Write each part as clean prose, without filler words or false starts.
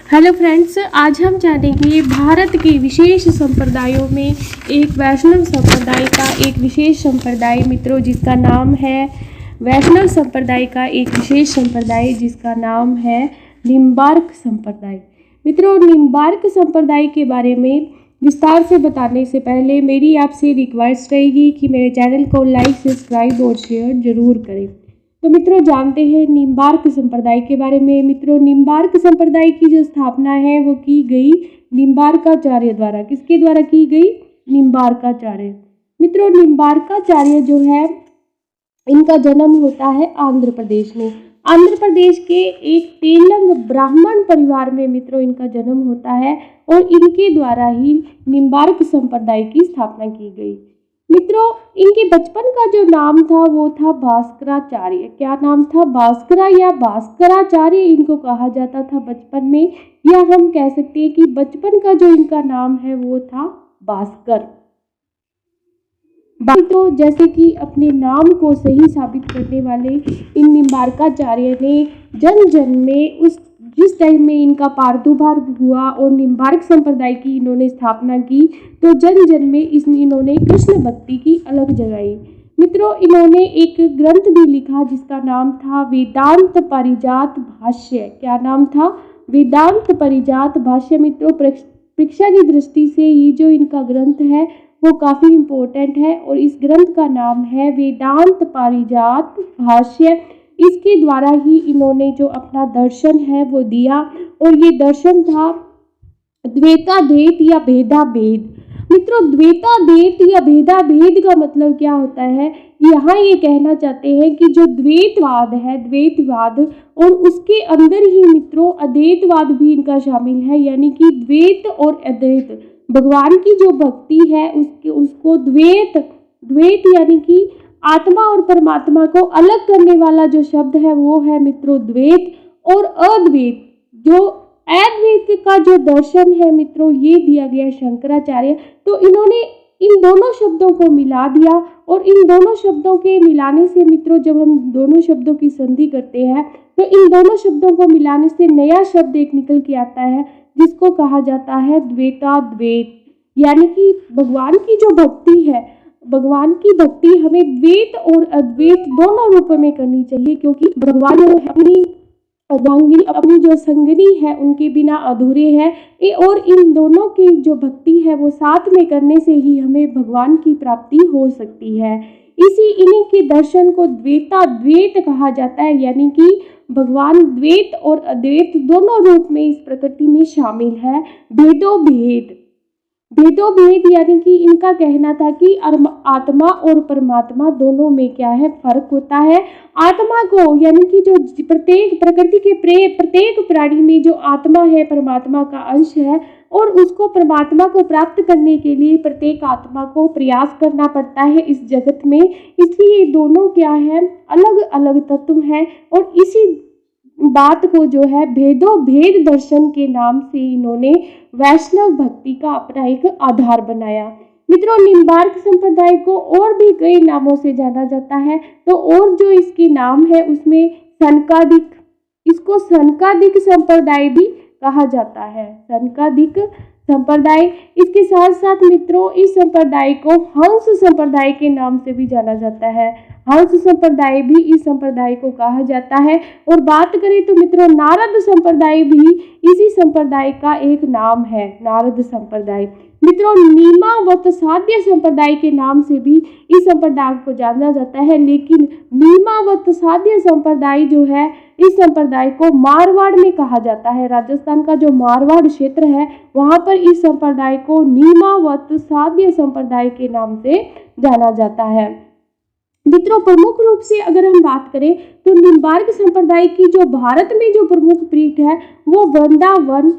Hello friends, आज हम जानेंगे भारत के विशेष संप्रदायों में एक वैष्णव संप्रदाय का एक विशेष संप्रदाय मित्रों जिसका नाम है वैष्णव संप्रदाय का एक विशेष संप्रदाय जिसका नाम है निम्बार्क संप्रदाय। मित्रों, निम्बार्क संप्रदाय के बारे में विस्तार से बताने से पहले मेरी आपसे रिक्वेस्ट रहेगी कि मेरे चैनल को लाइक, सब्सक्राइब और शेयर जरूर करें। तो मित्रों, जानते हैं निम्बार्क संप्रदाय के बारे में। मित्रों, निम्बार्क संप्रदाय की जो स्थापना है वो की गई निम्बार्काचार्य द्वारा। किसके द्वारा की गई? निम्बार्काचार्य। मित्रों, निम्बार्काचार्य जो है इनका जन्म होता है आंध्र प्रदेश में। आंध्र प्रदेश के एक तेलंग ब्राह्मण परिवार में मित्रों इनका जन्म होता है और इनके द्वारा ही निम्बार्क संप्रदाय की स्थापना की गई। मित्रों, इनके बचपन का जो नाम था वो था भास्कराचार्य। क्या नाम था? भास्करा या भास्कराचार्य इनको कहा जाता था बचपन में, या हम कह सकते हैं कि बचपन का जो इनका नाम है वो था भास्कर। तो जैसे कि अपने नाम को सही साबित करने वाले इन निम्बार्काचार्य ने जन जन में जिस टाइम में इनका प्रादुर्भाव हुआ और निम्बार्क संप्रदाय की इन्होंने स्थापना की तो जन जन में इन्होंने कृष्ण भक्ति की अलग जगाई। मित्रों, इन्होंने एक ग्रंथ भी लिखा जिसका नाम था वेदांत पारिजात भाष्य। क्या नाम था? वेदांत पारिजात भाष्य। मित्रों, परीक्षा की दृष्टि से ये जो इनका ग्रंथ है वो काफ़ी इम्पोर्टेंट है और इस ग्रंथ का नाम है वेदांत पारिजात भाष्य। इसके द्वारा ही इन्होंने जो अपना दर्शन है वो दिया और ये दर्शन था द्वैताद्वैत या भेदाभेद। मित्रों, द्वैताद्वैत या भेदाभेद का मतलब क्या होता है? यहाँ ये कहना चाहते हैं कि जो द्वैतवाद है, द्वैतवाद और उसके अंदर ही मित्रों अद्वैतवाद भी इनका शामिल है, यानी कि द्वैत और अद्वैत। भगवान की जो भक्ति है उसको द्वैत यानी कि आत्मा और परमात्मा को अलग करने वाला जो शब्द है वो है मित्रों द्वैत, और अद्वैत जो अद्वैत का जो दर्शन है मित्रों ये दिया गया शंकराचार्य। तो इन्होंने इन दोनों शब्दों को मिला दिया और इन दोनों शब्दों के मिलाने से मित्रों जब हम दोनों शब्दों की संधि करते हैं तो इन दोनों शब्दों को मिलाने से नया शब्द एक निकल के आता है जिसको कहा जाता है द्वैताद्वैत। यानी कि भगवान की जो भक्ति है, भगवान की भक्ति हमें द्वैत और अद्वैत दोनों रूप में करनी चाहिए, क्योंकि भगवान अपनी अर्धांगिनी, अपनी जो संगिनी है उनके बिना अधूरे हैं और इन दोनों की जो भक्ति है वो साथ में करने से ही हमें भगवान की प्राप्ति हो सकती है। इन्हीं के दर्शन को द्वैताद्वैत कहा जाता है, यानी कि भगवान द्वैत और अद्वैत दोनों रूप में इस प्रकृति में शामिल है। भेदोभेद यानी कि इनका कहना था कि आत्मा और परमात्मा दोनों में क्या है? फर्क होता है। आत्मा को यानी कि जो प्रत्येक प्रकृति के प्रत्येक प्राणी में जो आत्मा है परमात्मा का अंश है और उसको परमात्मा को प्राप्त करने के लिए प्रत्येक आत्मा को प्रयास करना पड़ता है इस जगत में। इसलिए दोनों क्या है? अलग अलग तत्व हैं और इसी बात को जो है भेद दर्शन के नाम से इन्होंने वैष्णव भक्ति का अपना एक आधार बनाया। मित्रों, निम्बार्क संप्रदाय को और भी कई नामों से जाना जाता है। तो और जो इसके नाम है उसमें सनकादिक, इसको सनकादिक संप्रदाय भी कहा जाता है। सनकादिक संप्रदाय। इसके साथ साथ मित्रों इस संप्रदाय को हंस संप्रदाय के नाम से भी जाना जाता है। हंस संप्रदाय भी इस संप्रदाय को कहा जाता है। और बात करें तो मित्रों नारद संप्रदाय भी इसी संप्रदाय का एक नाम है, नारद संप्रदाय। मित्रों, नीमावत साध्य संप्रदाय के नाम से भी इस संप्रदाय को जाना जाता है, लेकिन नीमावत साध्य संप्रदाय जो है इस संप्रदाय को मारवाड़ में कहा जाता है। राजस्थान का जो मारवाड़ क्षेत्र है वहाँ पर इस संप्रदाय को नीमावत साध्य संप्रदाय के नाम से जाना जाता है। मित्रों, प्रमुख रूप से अगर हम बात करें तो निम्बार्क संप्रदाय की जो भारत में जो प्रमुख पीठ है वो वृंदावन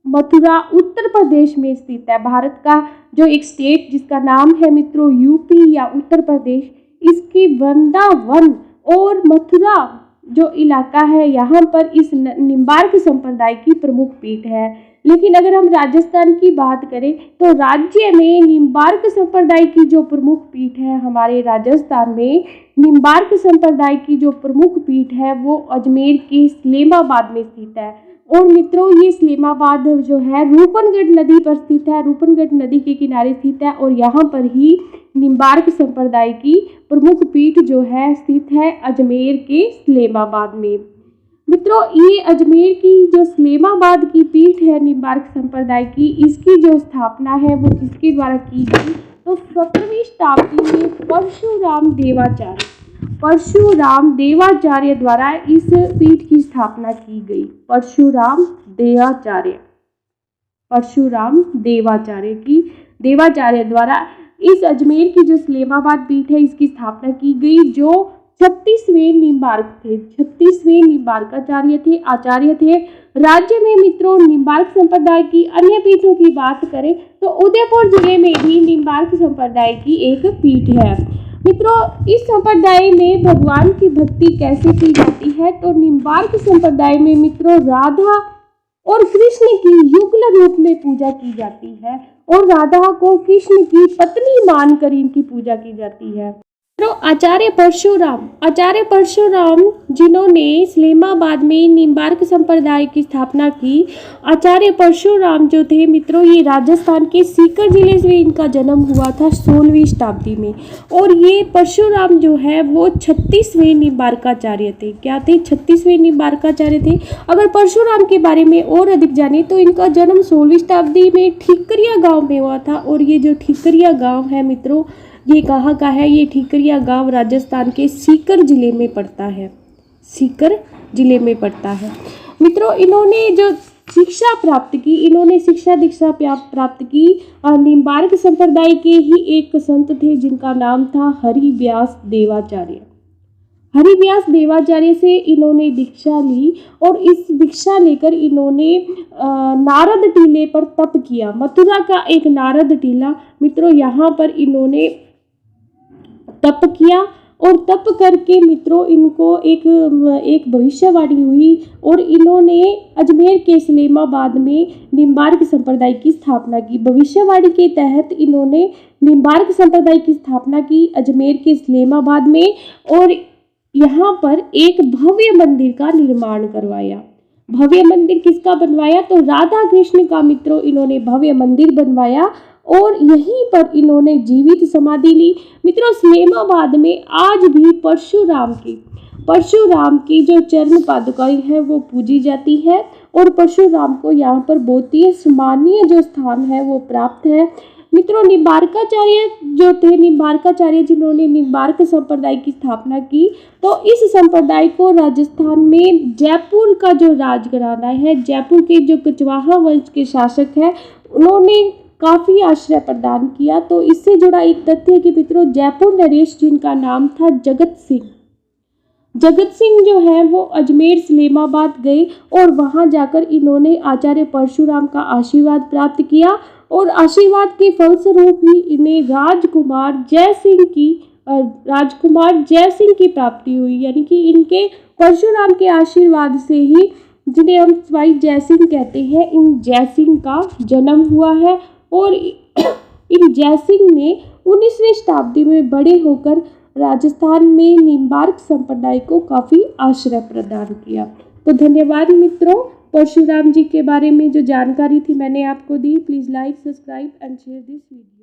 मथुरा उत्तर प्रदेश में स्थित है। भारत का जो एक स्टेट जिसका नाम है मित्रों यूपी या उत्तर प्रदेश, इसकी वृंदावन और मथुरा जो इलाका है यहाँ पर इस निम्बार्क संप्रदाय की प्रमुख पीठ है। लेकिन अगर हम राजस्थान की बात करें तो राज्य में निम्बार्क संप्रदाय की जो प्रमुख पीठ है, हमारे राजस्थान में निम्बार्क संप्रदाय की जो प्रमुख पीठ है वो अजमेर के इस्लामाबाद में स्थित है। और मित्रों ये इस्लामाबाद जो है रूपनगढ़ नदी पर स्थित है, रूपनगढ़ नदी के किनारे स्थित है और यहाँ पर ही निम्बार्क संप्रदाय की प्रमुख पीठ जो है स्थित है अजमेर के इस्लामाबाद में। मित्रों ये अजमेर की जो इस्लामाबाद की पीठ है निम्बार्क संप्रदाय की, इसकी जो स्थापना है वो किसके द्वारा की गई, तो 17वीं शताब्दी में परशुराम देवाचार्य द्वारा इस पीठ की स्थापना की गई। परशुराम देवाचार्य द्वारा इस अजमेर की जो इस्लामाबाद पीठ है इसकी स्थापना की गई, जो 36वें निम्बार्काचार्य आचार्य थे। राज्य में मित्रों निम्बार्क संप्रदाय की अन्य पीठों की बात करें तो उदयपुर जिले में भी निम्बार्क संप्रदाय की एक पीठ है। मित्रों इस संप्रदाय में भगवान की भक्ति कैसे की जाती है, तो निम्बार्क संप्रदाय में मित्रों राधा और कृष्ण की युगल रूप में पूजा की जाती है और राधा को कृष्ण की पत्नी मानकर इनकी पूजा की जाती है। तो आचार्य परशुराम जिन्होंने इस्लामाबाद में निम्बार्क संप्रदाय की स्थापना की, आचार्य परशुराम जो थे मित्रों ये राजस्थान के सीकर जिले से इनका जन्म हुआ था 16वीं शताब्दी में। और ये परशुराम जो है वो 36वें निम्बार्काचार्य थे। क्या थे? 36वें निम्बार्काचार्य थे। अगर परशुराम के बारे में और अधिक जाने तो इनका जन्म 16वीं शताब्दी में ठीकरिया गाँव में हुआ था। और ये जो ठीकरिया गाँव है मित्रों ये कहाँ का है? ये ठीकरिया गांव राजस्थान के सीकर जिले में पड़ता है। मित्रों इन्होंने जो शिक्षा प्राप्त की निम्बार्क संप्रदाय के ही एक संत थे जिनका नाम था हरिव्यास देवाचार्य से इन्होंने दीक्षा ली और इस दीक्षा लेकर इन्होंने नारद टीले पर तप किया। मथुरा का एक नारद टीला मित्रों यहाँ पर इन्होंने तप किया और तप करके मित्रों इनको एक भविष्यवाणी हुई और इन्होंने अजमेर के इस्लामाबाद में निम्बार्क संप्रदाय की स्थापना की। भविष्यवाणी के तहत इन्होंने निम्बार्क संप्रदाय की स्थापना की अजमेर के इस्लामाबाद में और यहाँ पर एक भव्य मंदिर का निर्माण करवाया। भव्य मंदिर किसका बनवाया? तो राधा कृष्ण का मित्रों इन्होंने भव्य मंदिर बनवाया और यहीं पर इन्होंने जीवित समाधि ली। मित्रों इस्लामाबाद में आज भी परशुराम की जो चरण पादुकाएं हैं वो पूजी जाती है और परशुराम को यहाँ पर बहुत ही सम्मानीय जो स्थान है वो प्राप्त है। मित्रों निम्बार्काचार्य जिन्होंने निम्बार्क संप्रदाय की स्थापना की, तो इस संप्रदाय को राजस्थान में जयपुर का जो राजघराना है, जयपुर के जो कुशवाहा वंश के शासक है, उन्होंने काफ़ी आश्रय प्रदान किया। तो इससे जुड़ा एक तथ्य है कि मित्रों जयपुर नरेश जिनका नाम था जगत सिंह जो है वो अजमेर इस्लामाबाद गए और वहां जाकर इन्होंने आचार्य परशुराम का आशीर्वाद प्राप्त किया और आशीर्वाद के फलस्वरूप ही इन्हें राजकुमार जय सिंह की प्राप्ति हुई। यानी कि इनके परशुराम के आशीर्वाद से ही, जिन्हें हम भाई जय सिंह कहते हैं, इन जय सिंह का जन्म हुआ है और इन जय सिंह ने 19वीं शताब्दी में बड़े होकर राजस्थान में निम्बार्क संप्रदाय को काफ़ी आश्रय प्रदान किया। तो धन्यवाद मित्रों, परशुराम जी के बारे में जो जानकारी थी मैंने आपको दी। Please like, subscribe and share this video.